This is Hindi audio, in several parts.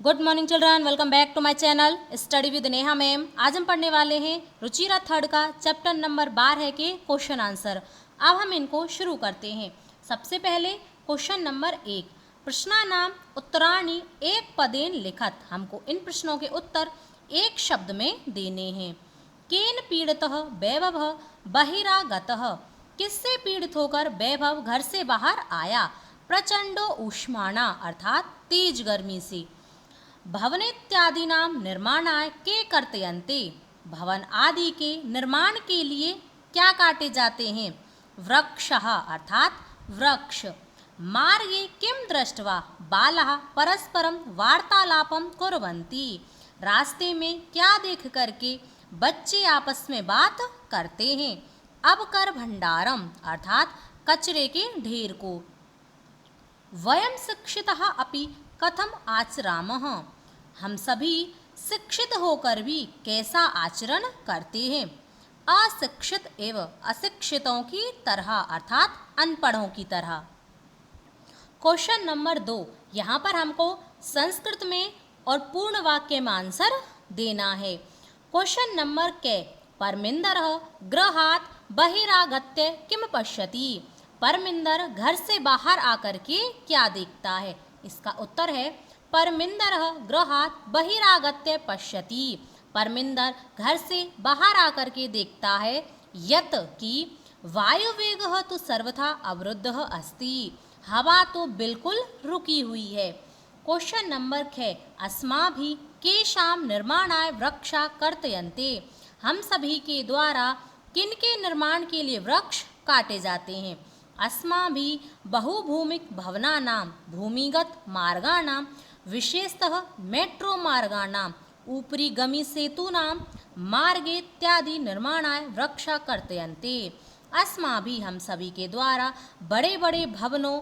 Good morning children, welcome back to my channel study with Neha ma'am. आज हम पढ़ने वाले हैं रुचिरा थर्ड का चैप्टर नंबर 12 के क्वेश्चन आंसर। अब हम इनको शुरू करते हैं। सबसे पहले क्वेश्चन नंबर 1, प्रश्नानाम उत्तराणि एक पदेन लिखत। हमको इन प्रश्नों के उत्तर एक शब्द में देने हैं। केन पीड़ितः वैभव बहिरागतः, किससे पीड़ित होकर वैभव घर से बाहर आया। प्रचंडो ऊष्माणा अर्थात तेज गर्मी से। भवनेत्यादीनां निर्माणाय के कर्तयन्ते, भवन आदि के निर्माण के लिए क्या काटे जाते हैं। वृक्षः अर्थात वृक्ष। मार्गे किं दृष्ट्वा बालाः परस्परं वार्तालापं कुर्वन्ति, रास्ते में क्या देख करके बच्चे आपस में बात करते हैं। अवकर भंडारम अर्थात कचरे के ढेर को। वयं शिक्षितः अपि कथम आचरामः, हम सभी शिक्षित होकर भी कैसा आचरण करते हैं। अशिक्षित एवं अशिक्षितों की तरह अर्थात अनपढ़ों की तरह। क्वेश्चन नंबर 2, यहाँ पर हमको संस्कृत में और पूर्ण वाक्य में आंसर देना है। क्वेश्चन नंबर के, परमिंदरः गृहात् बहिरागत्य किम पश्यति, परमिंदर घर से बाहर आकर के क्या देखता है। इसका उत्तर है परमिंदरः गृहात् बहिरागत्य पश्यति, परमिंदर घर से बाहर आकर के देखता है। यत कि वायुवेगः तो सर्वथा अवरुद्धः अस्ति, हवा तो बिल्कुल रुकी हुई है। क्वेश्चन नंबर 6, अस्माभिः केषां निर्माणाय वृक्षा कर्तयन्ते, हम सभी के द्वारा किनके निर्माण के लिए वृक्ष काटे जाते हैं। अस्माभिः बहुभूमिक भवनानां भूमिगत मार्गाणां विशेषतः मेट्रो मार्गाणां ऊपरी गमी सेतूनां मार्गे इत्यादि निर्माणाय वृक्षा कर्तयन्ते। अस्माभिः हम सभी के द्वारा बड़े बड़े भवनों,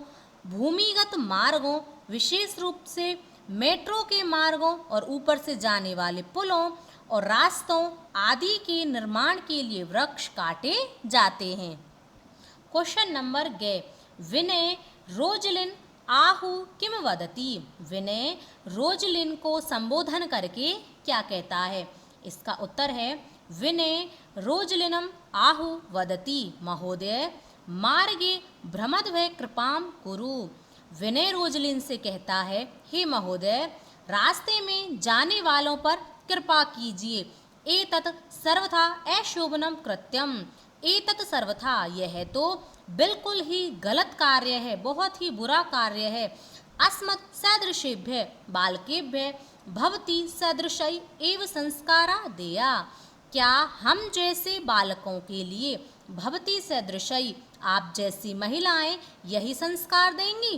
भूमिगत मार्गों, विशेष रूप से मेट्रो के मार्गों और ऊपर से जाने वाले पुलों और रास्तों आदि के निर्माण के लिए वृक्ष काटे जाते हैं। क्वेश्चन नंबर 11, विनय रोजलिन आहु किम वदति, विनय रोजलिन को संबोधन करके क्या कहता है। इसका उत्तर है विनय रोजलिनम आहु वदति महोदय मार्गे भ्रमद्भय कृपाम कुरु, विनय रोजलिन से कहता है हे महोदय रास्ते में जाने वालों पर कृपा कीजिए। एतत् सर्वथा अशोभनम कृत्यम, एतत् सर्वथा यह तो बिल्कुल ही गलत कार्य है, बहुत ही बुरा कार्य है। अस्मत् सदृशेभ्य बालकेभ्य भवति सदृशै एव संस्कारा देया, क्या हम जैसे बालकों के लिए भवति सदृशै आप जैसी महिलाएं यही संस्कार देंगी।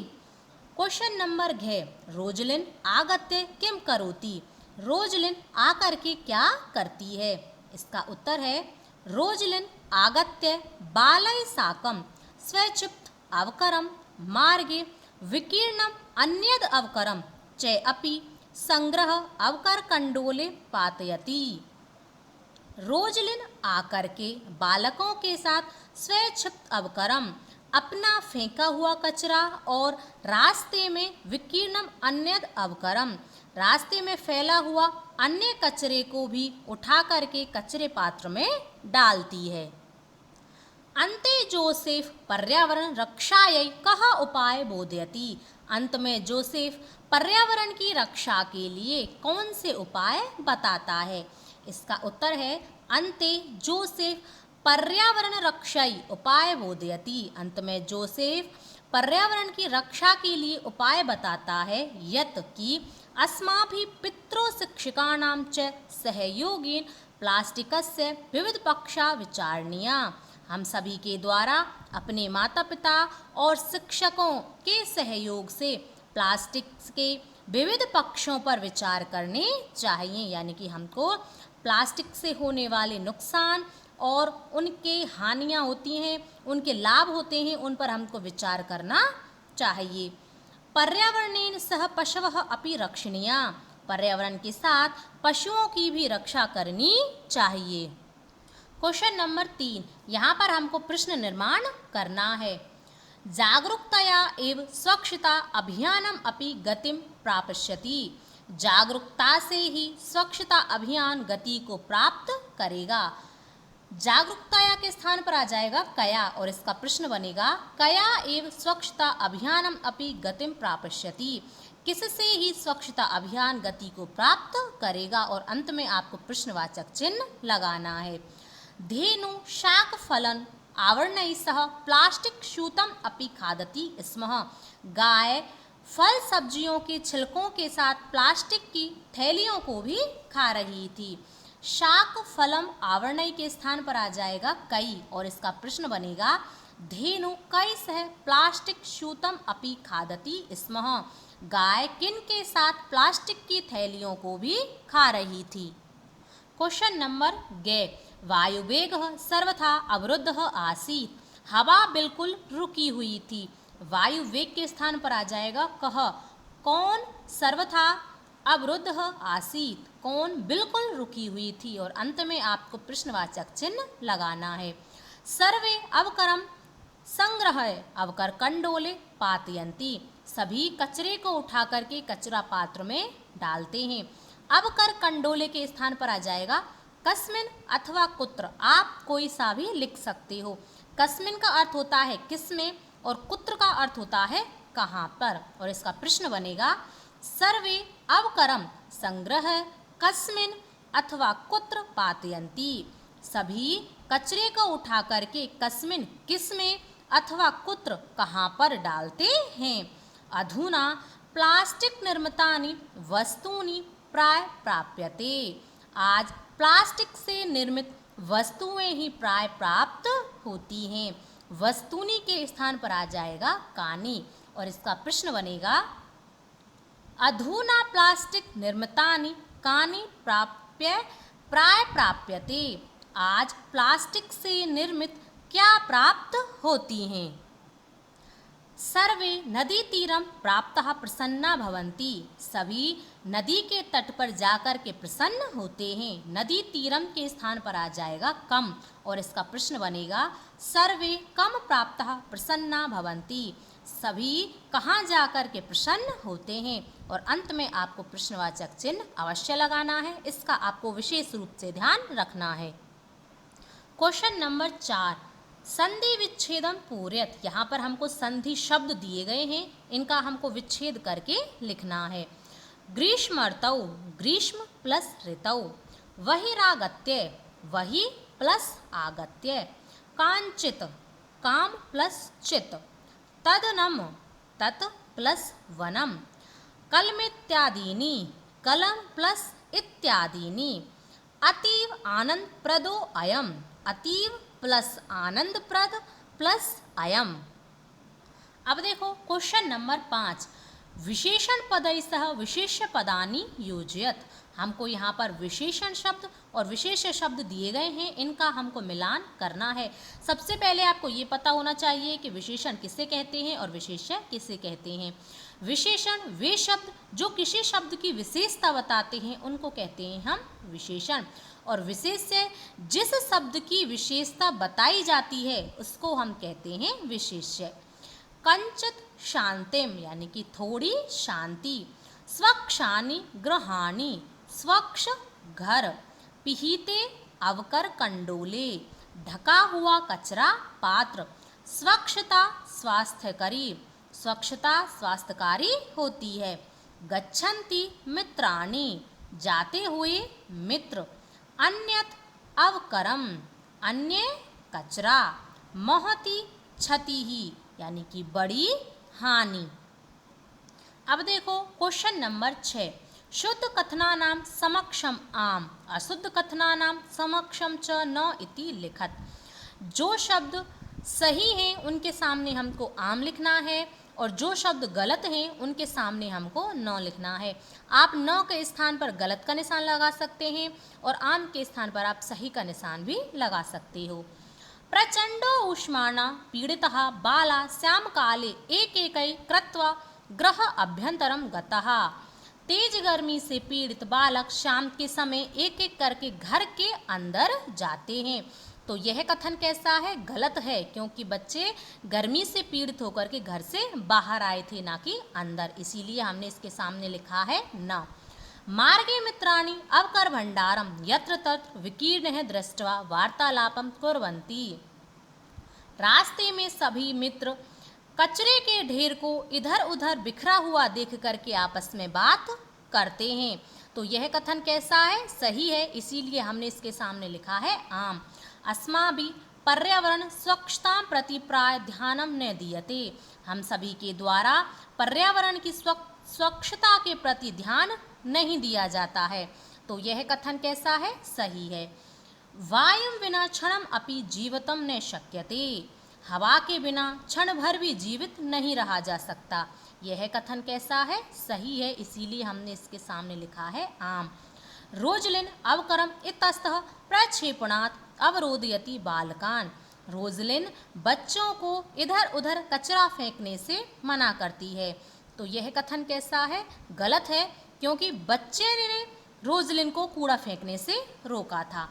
क्वेश्चन नंबर 11, रोजलिन आगत्य किम करोति, रोजलिन आकर के क्या करती है। इसका उत्तर है रोजलिन आगत्य बालै साकं स्वचिप्त अवकरम मार्गे विकीर्णम अन्यद अवकरम च अपि संग्रह अवकर कंडोले पातयति, रोजलिन आकर के बालकों के साथ स्वक्षिप्त अवकरम अपना फेंका हुआ कचरा और रास्ते में विकीर्णम अन्यद अवकरम रास्ते में फैला हुआ अन्य कचरे को भी उठा करके कचरे पात्र में डालती है। अन्ते जोसेफ पर्यावरण रक्षायै कः उपाय बोधयति, अंत में जोसेफ पर्यावरण की रक्षा के लिए कौन से उपाय बताता है। इसका उत्तर है अन्ते जोसेफ पर्यावरण रक्षायै उपाय बोधयति, अंत में जोसेफ पर्यावरण की रक्षा के लिए उपाय बताता है। यत कि अस्माभिः पितृ शिक्षकाणां च सहयोगेन प्लास्टिकस्य विविध पक्षा विचारणीया, हम सभी के द्वारा अपने माता पिता और शिक्षकों के सहयोग से प्लास्टिक के विविध पक्षों पर विचार करने चाहिए। यानी कि हमको प्लास्टिक से होने वाले नुकसान और उनके हानियाँ होती हैं, उनके लाभ होते हैं, उन पर हमको विचार करना चाहिए। पर्यावरणेन सह पशवः अपि रक्षणीया, पर्यावरण के साथ पशुओं की भी रक्षा करनी चाहिए। क्वेश्चन नंबर 3, यहाँ पर हमको प्रश्न निर्माण करना है। जागरूकतया एव स्वच्छता अभियानम अपि गतिम प्राप्स्यति, जागरूकता से ही स्वच्छता अभियान गति को प्राप्त करेगा। जागरूकता के स्थान पर आ जाएगा कया और इसका प्रश्न बनेगा कया एव स्वच्छता अभियानम अपि गतिम प्राप्स्यति। किससे ही स्वच्छता अभियान गति को प्राप्त करेगा और अंत में आपको प्रश्नवाचक चिन्ह लगाना है। धेनु शाक फलन आवरणैः सह प्लास्टिक शूतम अपि खादति स्म। गाय फल सब्जियों के छिलकों के साथ प्लास्टिक की थैलियों को भी खा रही थी। शाक फलम आवरणय के स्थान पर आ जाएगा कई और इसका प्रश्न बनेगा धेनु कई सह प्लास्टिक शूतम अपि खादति स्म। गाय किन के साथ प्लास्टिक की थैलियों को भी खा रही थी। क्वेश्चन नंबर गे वायुवेग सर्वथा अवरुद्ध आसीत। हवा बिल्कुल रुकी हुई थी। वायु वेग के स्थान पर आ जाएगा कह। कौन सर्वथा अवरुद्ध आसीत, कौन बिल्कुल रुकी हुई थी और अंत में आपको प्रश्नवाचक चिन्ह लगाना है। सर्वे अवकरम संग्रह अवकर कंडोले पातयंती। सभी कचरे को उठा करके कचरा पात्र में डालते हैं। अवकर कंडोले के स्थान पर आ जाएगा कस्मिन अथवा कुत्र। आप कोई सा भी लिख सकते हो। कस्मिन का अर्थ होता है किसमें और कुत्र का अर्थ होता है कहाँ पर और इसका प्रश्न बनेगा सर्वे अवकरम संग्रह कस्मिन अथवा कुत्र पातयंती। सभी कचरे को उठा करके कस्मिन किसमें अथवा कुत्र कहाँ पर डालते हैं। अधुना प्लास्टिक निर्मितानि वस्तूनि प्राय प्राप्यते। आज प्लास्टिक से निर्मित वस्तुएं ही प्राय प्राप्त होती हैं। वस्तुनि के स्थान पर आ जाएगा कानि और इसका प्रश्न बनेगा अधुना प्लास्टिक निर्मितानि कानि प्राय प्राप्यते। आज प्लास्टिक से निर्मित क्या प्राप्त होती हैं। सर्वे नदी तीरम प्राप्तः प्रसन्ना भवन्ति। सभी नदी के तट पर जाकर के प्रसन्न होते हैं। नदी तीरम के स्थान पर आ जाएगा कम और इसका प्रश्न बनेगा सर्वे कम प्राप्तः प्रसन्ना भवन्ति। सभी कहाँ जाकर के प्रसन्न होते हैं और अंत में आपको प्रश्नवाचक चिन्ह अवश्य लगाना है। इसका आपको विशेष रूप से ध्यान रखना है। क्वेश्चन नंबर 4 संधि विच्छेदम पूर्यत। यहाँ पर हमको संधि शब्द दिए गए हैं, इनका हमको विच्छेद करके लिखना है। ग्रीष्म ऋतौ ग्रीष्म प्लस ऋतौ। वहिरागत्य वही प्लस आगत्य। कांचित काम प्लस चित। तदनम तत् प्लस वनम। कलमित्यादीनि कलम प्लस इत्यादीनि। अतीव आनंदप्रदो अयम। अतीव प्लस आनंदप्रद प्लस अयम। अब देखो क्वेश्चन नंबर 5 विशेषण पदैः सह विशेष्य पदानि योजयत। हमको यहाँ पर विशेषण शब्द और विशेष शब्द दिए गए हैं, इनका हमको मिलान करना है। सबसे पहले आपको ये पता होना चाहिए कि विशेषण किसे कहते हैं और विशेष्य किसे कहते हैं। विशेषण वे शब्द जो किसी शब्द की विशेषता बताते हैं उनको कहते हैं हम विशेषण, और विशेष्य जिस शब्द की विशेषता बताई जाती है उसको हम कहते हैं विशेष्य। कंचित शांतिम यानी कि थोड़ी शांति। स्वक्षानि गृहाणि स्वच्छ घर। पिहीते अवकर कंडोले ढका हुआ कचरा पात्र। स्वच्छता स्वास्थ्यकरी स्वच्छता स्वास्थ्यकारी होती है। गच्छन्ति मित्राणि जाते हुए मित्र। अन्यत अवकरम अन्य कचरा। महती क्षति ही यानी कि बड़ी हानि। अब देखो क्वेश्चन नंबर 6 शुद्ध कथनानाम समक्षम आम अशुद्ध कथनानाम समक्षम च न इति लिखत। जो शब्द सही हैं उनके सामने हमको आम लिखना है और जो शब्द गलत हैं उनके सामने हमको न लिखना है। आप न के स्थान पर गलत का निशान लगा सकते हैं और आम के स्थान पर आप सही का निशान भी लगा सकते हो। प्रचंडो उष्माणा पीड़ितः बाला श्याम काले एक कृत्वा गृह अभ्यंतरम गतः। तेज गर्मी से पीड़ित बालक शाम के समय एक एक करके घर के अंदर जाते हैं। तो यह कथन कैसा है? गलत है, क्योंकि बच्चे गर्मी से पीड़ित होकर के घर से बाहर आए थे ना कि अंदर, इसीलिए हमने इसके सामने लिखा है न। मार्गे मित्राणि अवकर भंडारम यत्र तत्र विकीर्ण दृष्ट्वा वार्तालापम कुर्वन्ति। रास्ते में सभी मित्र कचरे के ढेर को इधर उधर बिखरा हुआ देख करके आपस में बात करते हैं। तो यह कथन कैसा है? सही है, इसीलिए हमने इसके सामने लिखा है आम। अस्माभिः पर्यावरण स्वच्छता प्रति प्राय ध्यानम न दीयते। हम सभी के द्वारा पर्यावरण की स्वच्छता के प्रति ध्यान नहीं दिया जाता है। तो यह कथन कैसा है? सही है। वायुं विना क्षणम अपि जीवितम न शक्यते। हवा के बिना क्षण भर भी जीवित नहीं रहा जा सकता। यह कथन कैसा है? सही है, इसीलिए हमने इसके सामने लिखा है आम। रोजलिन अवकरम इतस्तः प्रक्षेपणात् अवरोधयति बालकान। रोजलिन बच्चों को इधर उधर कचरा फेंकने से मना करती है। तो यह कथन कैसा है? गलत है, क्योंकि बच्चे ने रोजलिन को कूड़ा फेंकने से रोका था।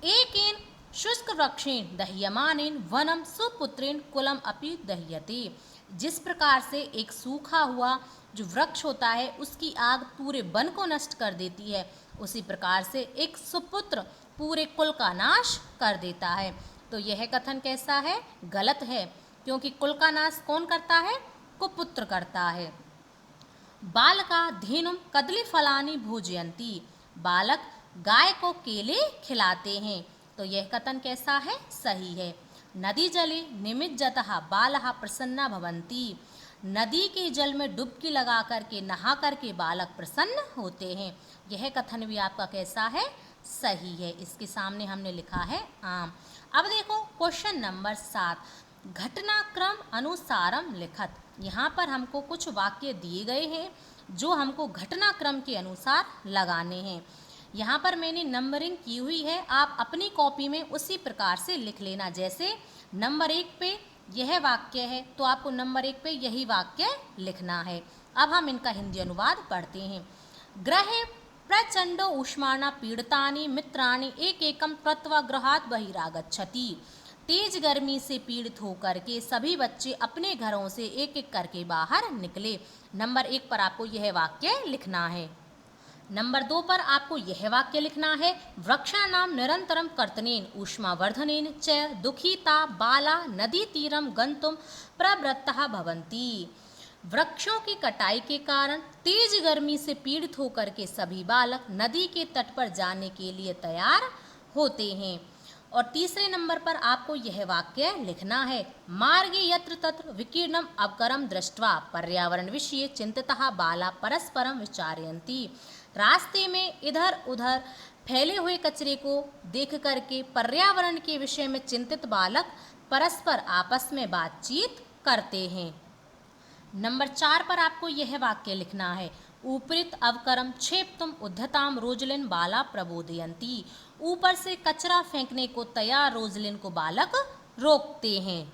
एकेन शुष्क वृक्षेण दह्यमानेन वनम सुपुत्रेण कुलम अपि दह्यते। जिस प्रकार से एक सूखा हुआ जो वृक्ष होता है उसकी आग पूरे वन को नष्ट कर देती है, उसी प्रकार से एक सुपुत्र पूरे कुल का नाश कर देता है। तो यह कथन कैसा है? गलत है, क्योंकि कुल का नाश कौन करता है? कुपुत्र करता है। बालका धेनुम कदली फलानि भोजयन्ति। बालक गाय को केले खिलाते हैं। तो यह कथन कैसा है? सही है। नदी जले निमज्जतः बालः प्रसन्ना भवन्ति। नदी के जल में डुबकी लगा करके नहा करके बालक प्रसन्न होते हैं। यह कथन भी आपका कैसा है? सही है। इसके सामने हमने लिखा है आम। अब देखो क्वेश्चन नंबर 7, घटनाक्रम अनुसारम लिखत। यहाँ पर हमको कुछ वाक्य दिए गए हैं जो हमको घटनाक्रम के अनुसार लगाने हैं। यहाँ पर मैंने नंबरिंग की हुई है, आप अपनी कॉपी में उसी प्रकार से लिख लेना। जैसे नंबर 1 पे यह वाक्य है तो आपको नंबर 1 पे यही वाक्य लिखना है। अब हम इनका हिंदी अनुवाद पढ़ते हैं। ग्रहे प्रचंडो उष्माणा पीड़ितानि मित्राणि एक एकम कृत्वा गृहात् बहिरागच्छति। तेज गर्मी से पीड़ित होकर के सभी बच्चे अपने घरों से एक एक करके बाहर निकले। नंबर 1 पर आपको यह वाक्य लिखना है। नंबर 2 पर आपको यह वाक्य लिखना है, वृक्षाणां निरंतरं कर्तनेन ऊष्मावर्धनेन च दुखिता बाला नदी तीरम गन्तुं प्रवृत्ताः भवन्ति। वृक्षों की कटाई के कारण तेज गर्मी से पीड़ित होकर के सभी बालक नदी के तट पर जाने के लिए तैयार होते हैं। और तीसरे नंबर पर आपको यह वाक्य लिखना है, मार्गे यत्र तत्र विकीर्णम अवकरम दृष्ट्वा पर्यावरण विषये चिंतितः बाला परस्परम विचारयन्ति। रास्ते में इधर उधर फैले हुए कचरे को देख करके पर्यावरण के विषय में चिंतित बालक परस्पर आपस में बातचीत करते हैं। नंबर 4 पर आपको यह वाक्य लिखना है, ऊपरित अवकरम क्षेप्तुम उद्धताम रोजलिन बाला प्रबोधयन्ति। ऊपर से कचरा फेंकने को तैयार रोजलिन को बालक रोकते हैं।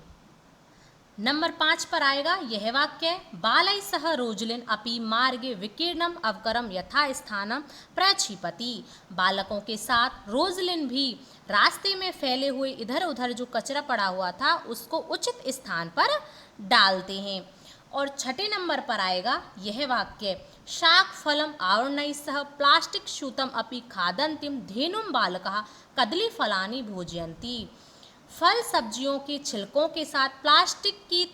नंबर 5 पर आएगा यह वाक्य, बालै सह रोजलिन अपि मार्गे विकीर्णम अवकरम यथा स्थानम प्रक्षिपति। बालकों के साथ रोजलिन भी रास्ते में फैले हुए इधर उधर जो कचरा पड़ा हुआ था उसको उचित स्थान पर डालते हैं। और छठे नंबर पर आएगा यह वाक्य, शाक फलम आवरणैः सह प्लास्टिक शूतम अपि खादन्तीं धेनुं बालकः कदली फलानि भोजयन्ति। फल सब्जियों के छिलकों के साथ प्लास्टिक की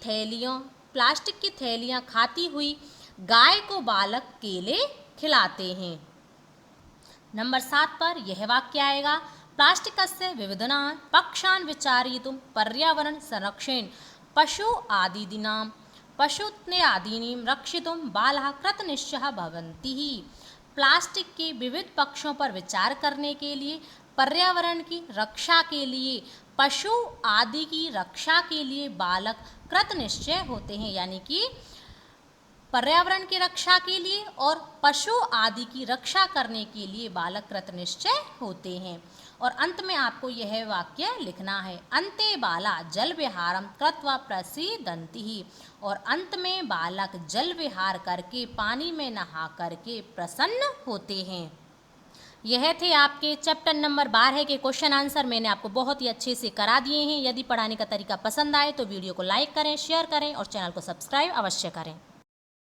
थैलियाँ खाती हुई गाय को बालक केले खिलाते हैं। नंबर 7 पर यह वाक्य आएगा, प्लास्टिकस्य विविधान् पक्षान् विचारयितुं पर्यावरण संरक्षणेन पशूत्यादीनीं रक्षितुं बालाः कृतनिश्चयः भवन्ति। प्लास्टिक के विविध पक्षों पर विचार करने के लिए, पर्यावरण की रक्षा के लिए, पशु आदि की रक्षा के लिए बालक कृतनिश्चय होते हैं। यानी कि पर्यावरण की रक्षा के लिए और पशु आदि की रक्षा करने के लिए बालक कृतनिश्चय होते हैं। और अंत में आपको यह वाक्य लिखना है, अन्ते बाला जल विहारम कृत्वा प्रसीदन्ति। और अंत में बालक जल विहार करके पानी में नहा करके प्रसन्न होते हैं। यह थे आपके चैप्टर नंबर 12 के क्वेश्चन आंसर। मैंने आपको बहुत ही अच्छे से करा दिए हैं। यदि पढ़ाने का तरीका पसंद आए तो वीडियो को लाइक करें, शेयर करें और चैनल को सब्सक्राइब अवश्य करें।